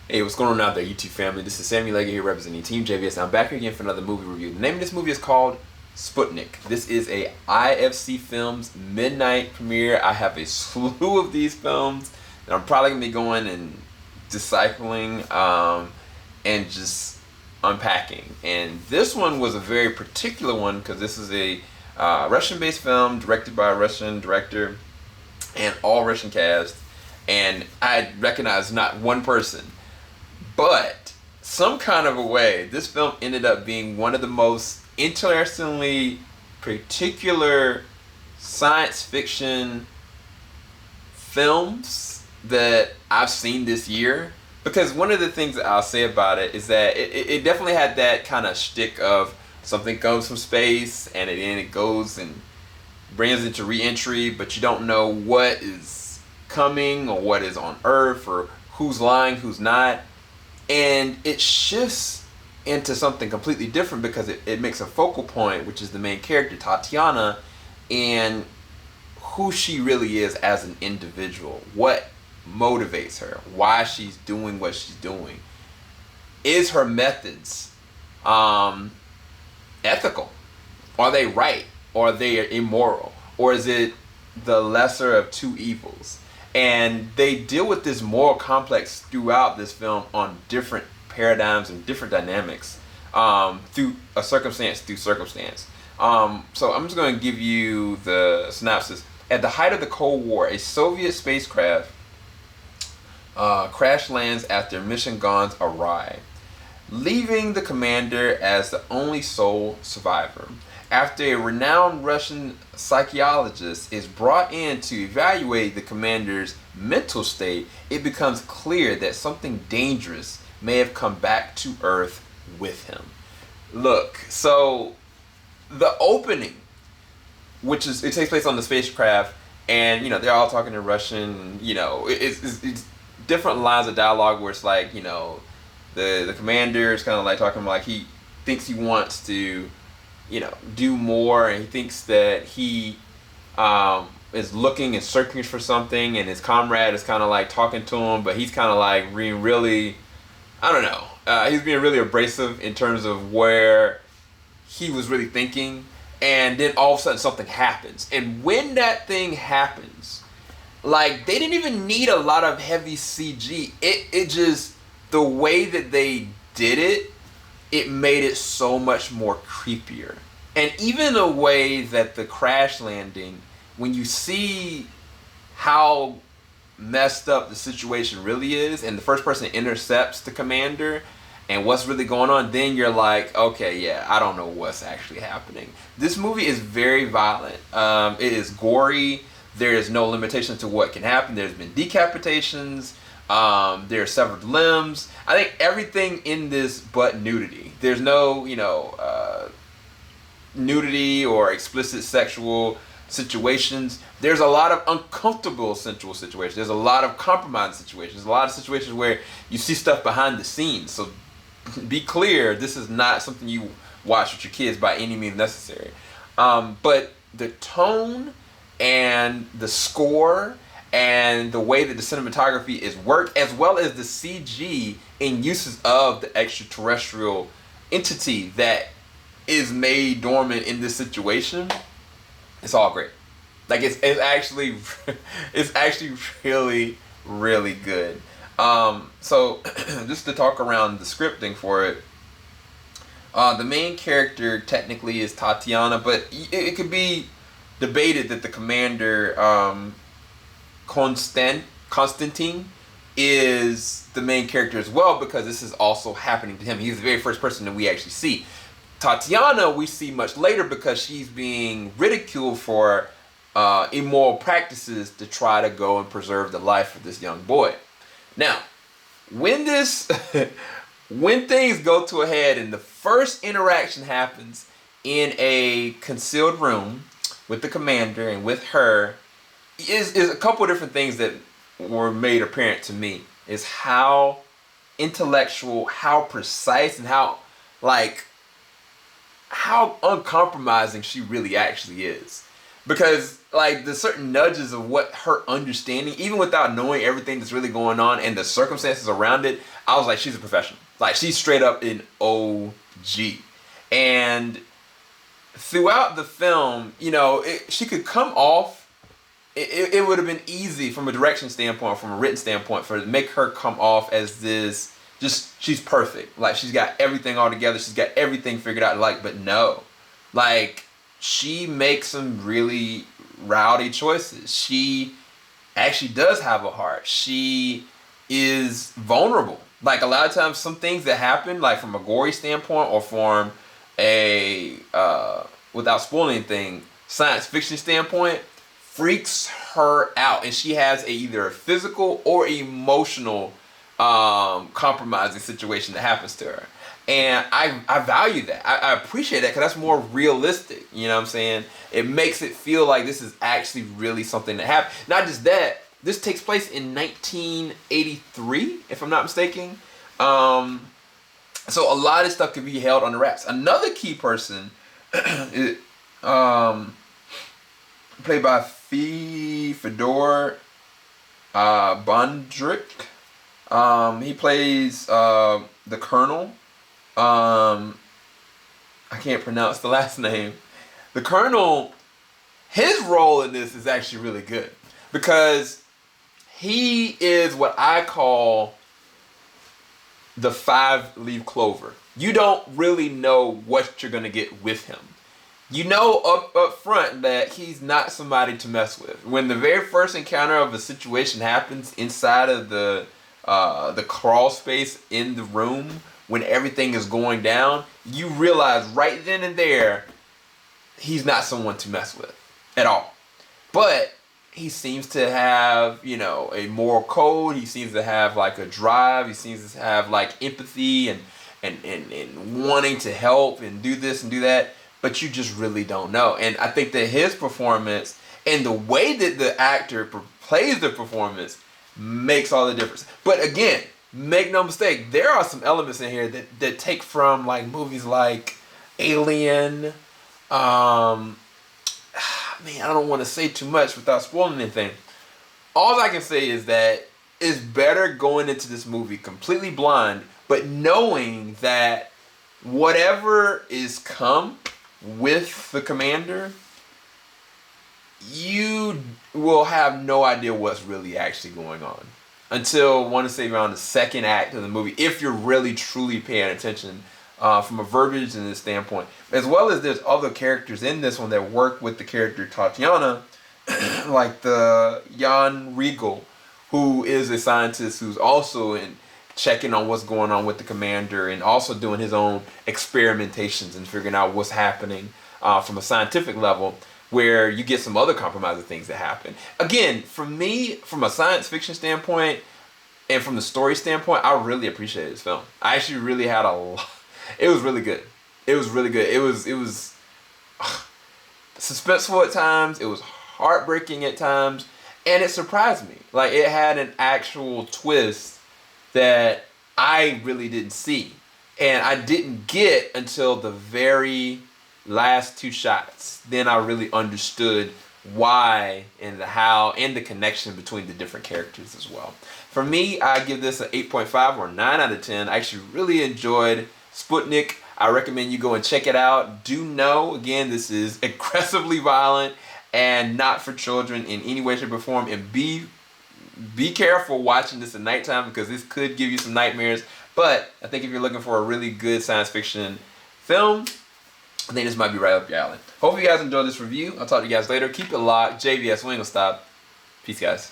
Hey, what's going on out there, YouTube family? This is Samuel Egor here representing Team JVS. I'm back here again for another movie review. The name of this movie is called Sputnik. This is a IFC Films midnight premiere. I have a slew of these films that I'm probably going to be going and discipling and just unpacking. And this one was a very particular one because this is a Russian-based film directed by a Russian director and all Russian cast. And I recognize not one person. But some kind of a way, this film ended up being one of the most interestingly particular science fiction films that I've seen this year. Because one of the things that I'll say about it is that it definitely had that kind of shtick of something comes from space and then it goes and brings into re-entry, but you don't know what is coming or what is on Earth or who's lying, who's not. And it shifts into something completely different because it makes a focal point, which is the main character, Tatiana, and who she really is as an individual. What motivates her? Why she's doing what she's doing? Is her methods ethical? Are they right? Or are they immoral? Or is it the lesser of two evils? And they deal with this moral complex throughout this film on different paradigms and different dynamics through circumstance. So I'm just going to give you the synopsis. At the height of the Cold War, a Soviet spacecraft crash lands after mission gone awry, leaving the commander as the only sole survivor. After a renowned Russian psychologist is brought in to evaluate the commander's mental state, it becomes clear that something dangerous may have come back to Earth with him. Look, so the opening, which is, it takes place on the spacecraft, and they're all talking in Russian. It's different lines of dialogue where it's like, the commander is kind of like talking like he thinks he wants to do more, and he thinks that he is looking and searching for something, and his comrade is kind of like talking to him, but he's kind of like being really, I don't know, he's being really abrasive in terms of where he was really thinking. And then all of a sudden something happens, and when that thing happens, like, they didn't even need a lot of heavy CG. It just, the way that they did it, it made it so much more creepier. And even the way that the crash landing, when you see how messed up the situation really is, and the first person intercepts the commander and what's really going on, then you're like, okay, yeah, I don't know what's actually happening. This movie is very violent. It is gory. There is no limitation to what can happen. There's been decapitations. There are severed limbs. I think everything in this but nudity. There's no, nudity or explicit sexual situations. There's a lot of uncomfortable sensual situations. There's a lot of compromising situations. There's a lot of situations where you see stuff behind the scenes. So be clear, this is not something you watch with your kids by any means necessary. But the tone and the score and the way that the cinematography is worked, as well as the CG in uses of the extraterrestrial entity that is made dormant in this situation, it's all great. Like, it's actually really, really good. So just to talk around the scripting for it, the main character technically is Tatiana, but it could be debated that the commander, Konstantin, is the main character as well, because this is also happening to him. He's the very first person that we actually see. Tatiana we see much later because she's being ridiculed for immoral practices to try to go and preserve the life of this young boy. Now, when when things go to a head and the first interaction happens in a concealed room with the commander and with her, is a couple of different things that were made apparent to me. Is how intellectual, how precise, and how uncompromising she really actually is. because like the certain nudges of what her understanding, even without knowing everything that's really going on and the circumstances around it, I was like, she's a professional. Like she's straight up an OG. And throughout the film, you know, she could come off. It would have been easy from a direction standpoint, from a written standpoint, for to make her come off as this, just, she's perfect. Like she's got everything all together. She's got everything figured out. Like, but no, like she makes some really rowdy choices. She actually does have a heart. She is vulnerable. Like a lot of times, some things that happen, like from a gory standpoint or from a without spoiling anything, science fiction standpoint, freaks her out, and she has either a physical or emotional compromising situation that happens to her. And I value that. I appreciate that, because that's more realistic. You know what I'm saying? It makes it feel like this is actually really something that happened. Not just that, this takes place in 1983, if I'm not mistaken. So a lot of stuff could be held on the wraps. Another key person is, played by Fedor Bondarchuk. He plays the Colonel. I can't pronounce the last name. The Colonel, his role in this is actually really good, because he is what I call the 5-leaf clover. You don't really know what you're going to get with him. You know up front that he's not somebody to mess with. When the very first encounter of a situation happens inside of the crawl space in the room, when everything is going down, you realize right then and there he's not someone to mess with at all. But he seems to have, you know, a moral code. He seems to have like a drive. He seems to have like empathy and wanting to help and do this and do that. But you just really don't know. And I think that his performance and the way that the actor plays the performance makes all the difference. But again, make no mistake, there are some elements in here that take from like movies like Alien. Man, I don't want to say too much without spoiling anything. All I can say is that it's better going into this movie completely blind, but knowing that whatever is come with the commander, you will have no idea what's really actually going on until, I want to say, around the second act of the movie, if you're really truly paying attention from a verbiage and a standpoint. As well as there's other characters in this one that work with the character Tatiana, like the Jan Regal, who is a scientist who's also in checking on what's going on with the commander and also doing his own experimentations and figuring out what's happening from a scientific level, where you get some other compromising things that happen. Again, for me, from a science fiction standpoint and from the story standpoint, I really appreciated this film. I actually really had a lot. It was really good. It was really good. It was suspenseful at times. It was heartbreaking at times. And it surprised me. Like, it had an actual twist that I really didn't see. And I didn't get until the very last two shots. Then I really understood why and the how and the connection between the different characters as well. For me, I give this an 8.5 or 9 out of 10. I actually really enjoyed Sputnik. I recommend you go and check it out. Do know, again, this is aggressively violent and not for children in any way, shape, or form. And be careful watching this at nighttime, because this could give you some nightmares. But I think if you're looking for a really good science fiction film, I think this might be right up your alley. Hope you guys enjoyed this review. I'll talk to you guys later. Keep it locked. JVS, we ain't gonna stop. Peace, guys.